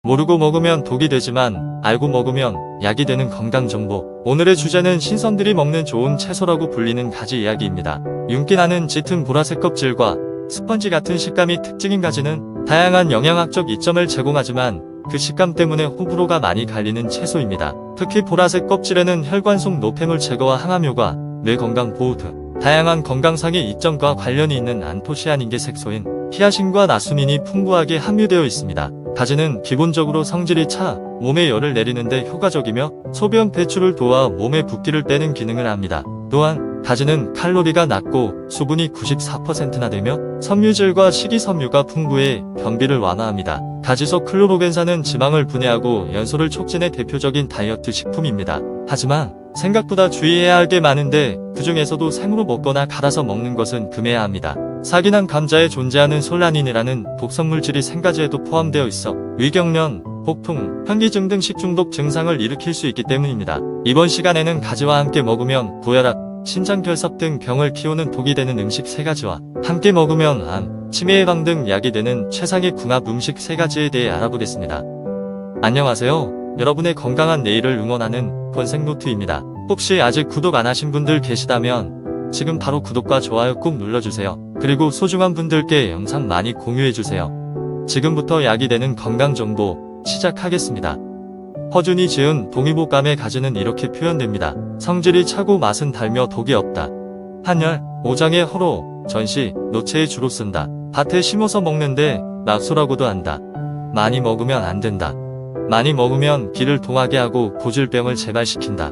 모르고 먹으면 독이 되지만 알고 먹으면 약이 되는 건강정보. 오늘의 주제는 신선들이 먹는 좋은 채소라고 불리는 가지 이야기입니다. 윤기 나는 짙은 보라색 껍질과 스펀지 같은 식감이 특징인 가지는 다양한 영양학적 이점을 제공하지만 그 식감 때문에 호불호가 많이 갈리는 채소입니다. 특히 보라색 껍질에는 혈관 속 노폐물 제거와 항암 효과, 뇌 건강 보호 등 다양한 건강상의 이점과 관련이 있는 안토시아닌계 색소인 히아신과 나수닌이 풍부하게 함유되어 있습니다. 가지는 기본적으로 성질이 차 몸에 열을 내리는데 효과적이며 소변 배출을 도와 몸의 붓기를 빼는 기능을 합니다. 또한 가지는 칼로리가 낮고 수분이 94%나 되며 섬유질과 식이섬유가 풍부해 변비를 완화합니다. 가지속 클로로겐산은 지방을 분해하고 연소를 촉진해 대표적인 다이어트 식품입니다. 하지만 생각보다 주의해야 할 게 많은데 그 중에서도 생으로 먹거나 갈아서 먹는 것은 금해야 합니다. 사기난 감자에 존재하는 솔라닌이라는 독성물질이 생가지에도 포함되어 있어 위경련, 복통, 현기증 등 식중독 증상을 일으킬 수 있기 때문입니다. 이번 시간에는 가지와 함께 먹으면 고혈압, 신장결석 등 병을 키우는 독이 되는 음식 3가지와 함께 먹으면 암, 치매 예방 등 약이 되는 최상의 궁합 음식 3가지에 대해 알아보겠습니다. 안녕하세요. 여러분의 건강한 내일을 응원하는 권생노트입니다. 혹시 아직 구독 안 하신 분들 계시다면 지금 바로 구독과 좋아요 꾹 눌러주세요. 그리고 소중한 분들께 영상 많이 공유해주세요. 지금부터 약이 되는 건강정보 시작하겠습니다. 허준이 지은 동의보감의 가지는 이렇게 표현됩니다. 성질이 차고 맛은 달며 독이 없다. 한열, 오장의 허로, 전시, 노체에 주로 쓴다. 밭에 심어서 먹는데 낙소라고도 한다. 많이 먹으면 안 된다. 많이 먹으면 기를 통하게 하고 고질병을 재발시킨다.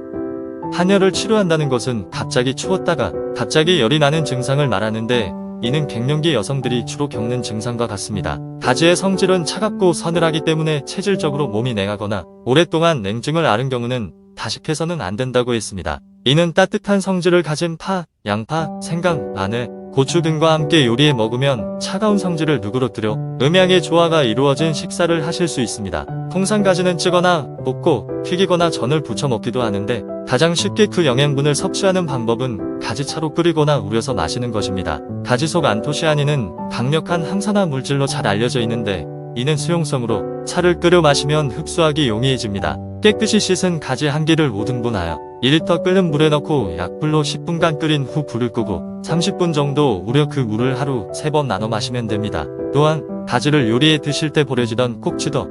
한열을 치료한다는 것은 갑자기 추웠다가 갑자기 열이 나는 증상을 말하는데 이는 갱년기 여성들이 주로 겪는 증상과 같습니다. 가지의 성질은 차갑고 서늘하기 때문에 체질적으로 몸이 냉하거나 오랫동안 냉증을 앓은 경우는 다식해서는 안 된다고 했습니다. 이는 따뜻한 성질을 가진 파, 양파, 생강, 마늘, 고추 등과 함께 요리해 먹으면 차가운 성질을 누그러뜨려 음양의 조화가 이루어진 식사를 하실 수 있습니다. 통상 가지는 찌거나 볶고 튀기거나 전을 부쳐 먹기도 하는데 가장 쉽게 그 영양분을 섭취하는 방법은 가지차로 끓이거나 우려서 마시는 것입니다. 가지 속 안토시아닌은 강력한 항산화 물질로 잘 알려져 있는데 이는 수용성으로 차를 끓여 마시면 흡수하기 용이해집니다. 깨끗이 씻은 가지 1개를 5등분하여 2리터 끓는 물에 넣고 약불로 10분간 끓인 후 불을 끄고 30분 정도 우려 그 물을 하루 3번 나눠 마시면 됩니다. 또한 가지를 요리에 드실 때 버려지던 꼭지도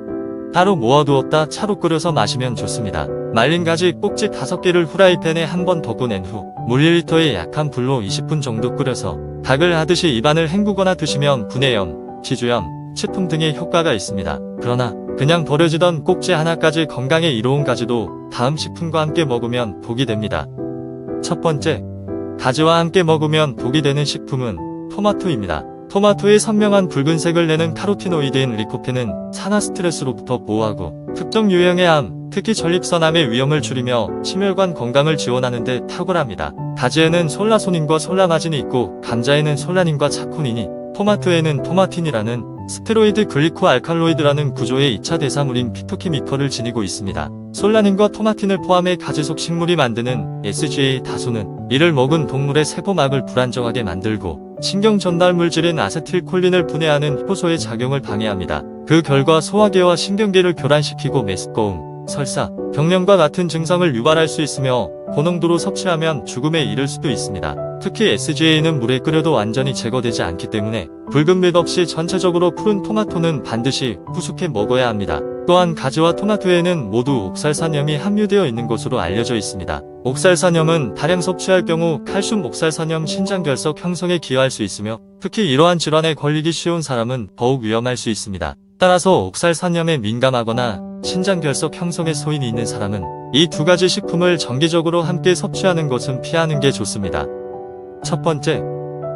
따로 모아두었다 차로 끓여서 마시면 좋습니다. 말린 가지 꼭지 5개를 후라이팬에 한 번 더 꺼낸 후 물 1리터에 약한 불로 20분 정도 끓여서 닭을 하듯이 입안을 헹구거나 드시면 구내염, 지주염, 치통 등의 효과가 있습니다. 그러나 그냥 버려지던 꼭지 하나까지 건강에 이로운 가지도 다음 식품과 함께 먹으면 독이 됩니다. 첫 번째, 가지와 함께 먹으면 독이 되는 식품은 토마토입니다. 토마토의 선명한 붉은색을 내는 카로티노이드인 리코펜은 산화 스트레스로부터 보호하고 특정 유형의 암, 특히 전립선암의 위험을 줄이며 심혈관 건강을 지원하는 데 탁월합니다. 가지에는 솔라소닌과 솔라마진이 있고 감자에는 솔라닌과 차코닌이, 토마토에는 토마틴이라는 스테로이드 글리코알칼로이드라는 구조의 2차 대사물인 피토케미컬을 지니고 있습니다. 솔라닌과 토마틴을 포함해 가지 속 식물이 만드는 SGA 다소는 이를 먹은 동물의 세포막을 불안정하게 만들고 신경 전달 물질인 아세틸콜린을 분해하는 효소의 작용을 방해합니다. 그 결과 소화계와 신경계를 교란시키고 메스꺼움, 설사, 경련과 같은 증상을 유발할 수 있으며 고농도로 섭취하면 죽음에 이를 수도 있습니다. 특히 SGA는 물에 끓여도 완전히 제거되지 않기 때문에 붉은 물 없이 전체적으로 푸른 토마토는 반드시 후숙해 먹어야 합니다. 또한 가지와 토마토에는 모두 옥살산염이 함유되어 있는 것으로 알려져 있습니다. 옥살산염은 다량 섭취할 경우 칼슘 옥살산염 신장결석 형성에 기여할 수 있으며 특히 이러한 질환에 걸리기 쉬운 사람은 더욱 위험할 수 있습니다. 따라서 옥살산염에 민감하거나 신장결석 형성에 소인이 있는 사람은 이 2가지 식품을 정기적으로 함께 섭취하는 것은 피하는 게 좋습니다. 첫 번째,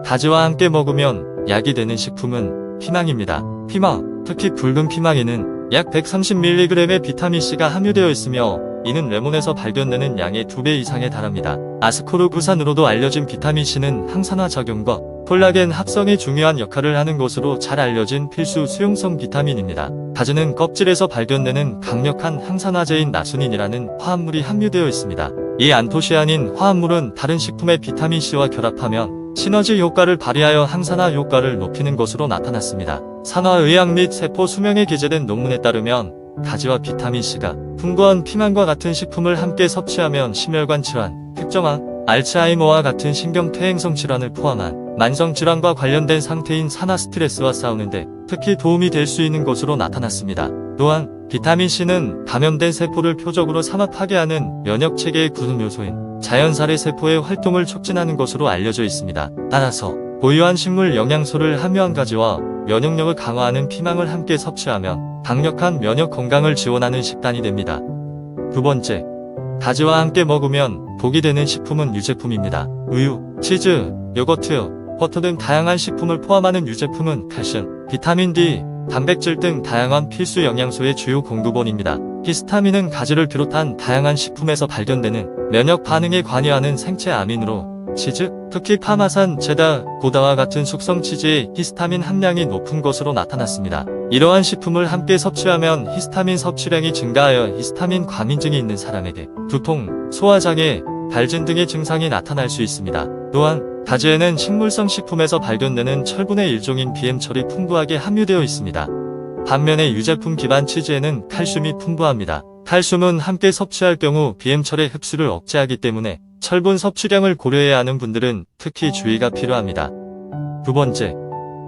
가지와 함께 먹으면 약이 되는 식품은 피망입니다. 피망, 특히 붉은 피망에는 약 130mg의 비타민C가 함유되어 있으며 이는 레몬에서 발견되는 양의 2배 이상에 달합니다. 아스코르브산으로도 알려진 비타민C는 항산화 작용과 콜라겐 합성에 중요한 역할을 하는 것으로 잘 알려진 필수 수용성 비타민입니다. 가지는 껍질에서 발견되는 강력한 항산화제인 나수닌이라는 화합물이 함유되어 있습니다. 이 안토시아닌 화합물은 다른 식품의 비타민C와 결합하면 시너지 효과를 발휘하여 항산화 효과를 높이는 것으로 나타났습니다. 산화의학 및 세포 수명에 게재된 논문에 따르면 가지와 비타민C가 풍부한 피망과 같은 식품을 함께 섭취하면 심혈관 질환, 특정암, 알츠하이머와 같은 신경퇴행성 질환을 포함한 만성질환과 관련된 상태인 산화 스트레스와 싸우는데 특히 도움이 될 수 있는 것으로 나타났습니다. 또한 비타민C는 감염된 세포를 표적으로 삼합하게 하는 면역체계의 구성 요소인 자연살해 세포의 활동을 촉진하는 것으로 알려져 있습니다. 따라서 고유한 식물 영양소를 함유한 가지와 면역력을 강화하는 피망을 함께 섭취하면 강력한 면역 건강을 지원하는 식단이 됩니다. 두 번째, 가지와 함께 먹으면 복이 되는 식품은 유제품입니다. 우유, 치즈, 요거트, 버터 등 다양한 식품을 포함하는 유제품은 칼슘, 비타민 D, 단백질 등 다양한 필수 영양소의 주요 공급원입니다. 히스타민은 가지를 비롯한 다양한 식품에서 발견되는 면역 반응에 관여하는 생체 아민으로 치즈, 특히 파마산, 체다, 고다와 같은 숙성 치즈의 히스타민 함량이 높은 것으로 나타났습니다. 이러한 식품을 함께 섭취하면 히스타민 섭취량이 증가하여 히스타민 과민증이 있는 사람에게 두통, 소화장애, 발진 등의 증상이 나타날 수 있습니다. 또한 가지에는 식물성 식품에서 발견되는 철분의 일종인 비엠철이 풍부하게 함유되어 있습니다. 반면에 유제품 기반 치즈에는 칼슘이 풍부합니다. 칼슘은 함께 섭취할 경우 비엠철의 흡수를 억제하기 때문에 철분 섭취량을 고려해야 하는 분들은 특히 주의가 필요합니다. 두 번째,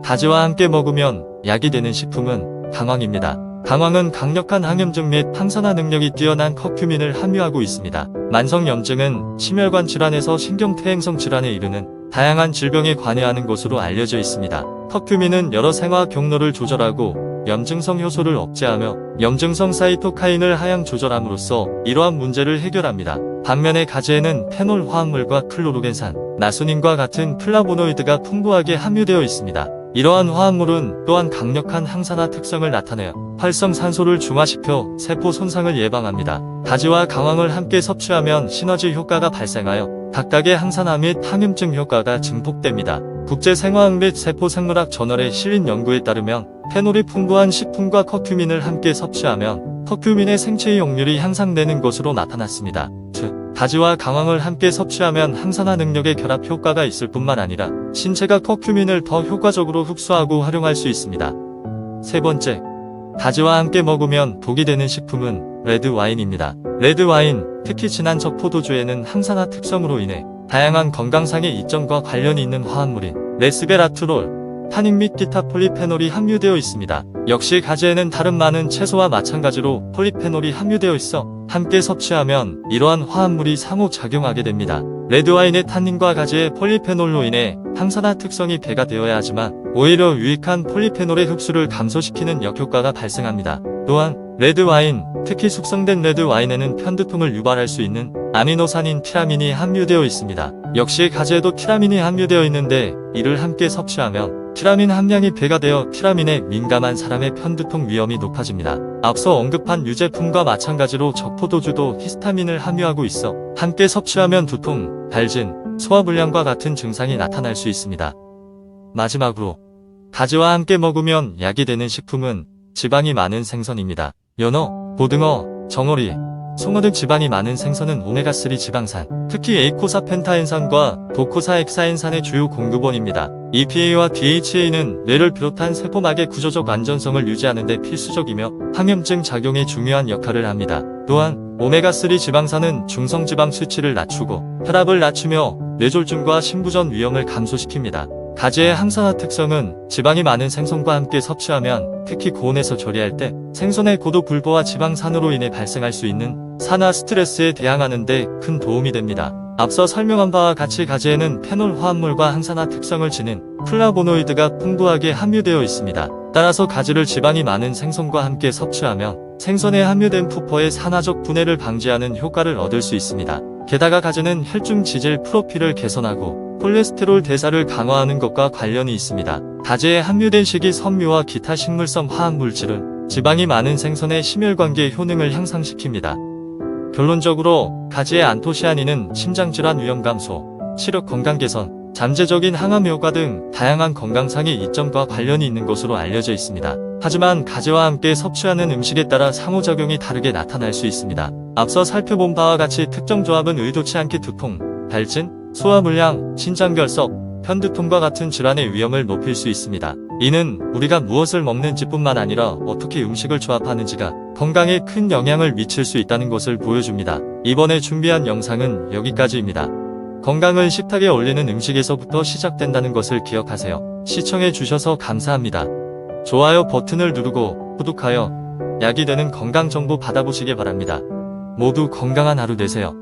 가지와 함께 먹으면 약이 되는 식품은 강황입니다. 강황은 강력한 항염증 및 항산화 능력이 뛰어난 커큐민을 함유하고 있습니다. 만성염증은 심혈관 질환에서 신경퇴행성 질환에 이르는 다양한 질병에 관여하는 것으로 알려져 있습니다. 커큐민은 여러 생화 경로를 조절하고 염증성 효소를 억제하며 염증성 사이토카인을 하향 조절함으로써 이러한 문제를 해결합니다. 반면에 가지에는 페놀 화합물과 클로로겐산, 나수닌과 같은 플라보노이드가 풍부하게 함유되어 있습니다. 이러한 화합물은 또한 강력한 항산화 특성을 나타내어 활성산소를 중화시켜 세포 손상을 예방합니다. 가지와 강황을 함께 섭취하면 시너지 효과가 발생하여 각각의 항산화 및 항염증 효과가 증폭됩니다. 국제생화학 및 세포생물학 저널에 실린 연구에 따르면 페놀이 풍부한 식품과 커큐민을 함께 섭취하면 커큐민의 생체 이용률이 향상되는 것으로 나타났습니다. 즉, 가지와 강황을 함께 섭취하면 항산화 능력의 결합 효과가 있을 뿐만 아니라 신체가 커큐민을 더 효과적으로 흡수하고 활용할 수 있습니다. 세 번째, 가지와 함께 먹으면 복이 되는 식품은 레드와인입니다. 레드와인, 특히 진한 적포도주에는 항산화 특성으로 인해 다양한 건강상의 이점과 관련이 있는 화합물인 레스베라트롤, 타닌 및 기타 폴리페놀이 함유되어 있습니다. 역시 가지에는 다른 많은 채소와 마찬가지로 폴리페놀이 함유되어 있어 함께 섭취하면 이러한 화합물이 상호작용하게 됩니다. 레드와인의 탄닌과 가지의 폴리페놀로 인해 항산화 특성이 배가 되어야 하지만 오히려 유익한 폴리페놀의 흡수를 감소시키는 역효과가 발생합니다. 또한 레드와인, 특히 숙성된 레드와인에는 편두통을 유발할 수 있는 아미노산인 티라민이 함유되어 있습니다. 역시 가지에도 티라민이 함유되어 있는데 이를 함께 섭취하면 티라민 함량이 배가 되어 티라민에 민감한 사람의 편두통 위험이 높아집니다. 앞서 언급한 유제품과 마찬가지로 적포도주도 히스타민을 함유하고 있어 함께 섭취하면 두통, 발진, 소화불량과 같은 증상이 나타날 수 있습니다. 마지막으로 가지와 함께 먹으면 약이 되는 식품은 지방이 많은 생선입니다. 연어, 고등어, 정어리, 송어 등 지방이 많은 생선은 오메가3 지방산, 특히 에이코사펜타엔산과 도코사엑사엔산의 주요 공급원입니다. EPA와 DHA는 뇌를 비롯한 세포막의 구조적 안전성을 유지하는 데 필수적이며 항염증 작용에 중요한 역할을 합니다. 또한 오메가3 지방산은 중성지방 수치를 낮추고 혈압을 낮추며 뇌졸중과 심부전 위험을 감소시킵니다. 가지의 항산화 특성은 지방이 많은 생선과 함께 섭취하면 특히 고온에서 조리할 때 생선의 고도 불포화 지방산으로 인해 발생할 수 있는 산화 스트레스에 대항하는 데 큰 도움이 됩니다. 앞서 설명한 바와 같이 가지에는 페놀 화합물과 항산화 특성을 지닌 플라보노이드가 풍부하게 함유되어 있습니다. 따라서 가지를 지방이 많은 생선과 함께 섭취하면 생선에 함유된 푸퍼의 산화적 분해를 방지하는 효과를 얻을 수 있습니다. 게다가 가지는 혈중 지질 프로필을 개선하고 콜레스테롤 대사를 강화하는 것과 관련이 있습니다. 가지에 함유된 식이섬유와 기타 식물성 화합물질은 지방이 많은 생선의 심혈관계 효능을 향상시킵니다. 결론적으로 가지의 안토시아닌은 심장질환 위험 감소, 시력 건강 개선, 잠재적인 항암 효과 등 다양한 건강상의 이점과 관련이 있는 것으로 알려져 있습니다. 하지만 가지와 함께 섭취하는 음식에 따라 상호작용이 다르게 나타날 수 있습니다. 앞서 살펴본 바와 같이 특정 조합은 의도치 않게 두통, 발진, 소화불량, 신장결석, 편두통과 같은 질환의 위험을 높일 수 있습니다. 이는 우리가 무엇을 먹는지 뿐만 아니라 어떻게 음식을 조합하는지가 건강에 큰 영향을 미칠 수 있다는 것을 보여줍니다. 이번에 준비한 영상은 여기까지입니다. 건강은 식탁에 올리는 음식에서부터 시작된다는 것을 기억하세요. 시청해주셔서 감사합니다. 좋아요 버튼을 누르고 구독하여 약이 되는 건강 정보 받아보시길 바랍니다. 모두 건강한 하루 되세요.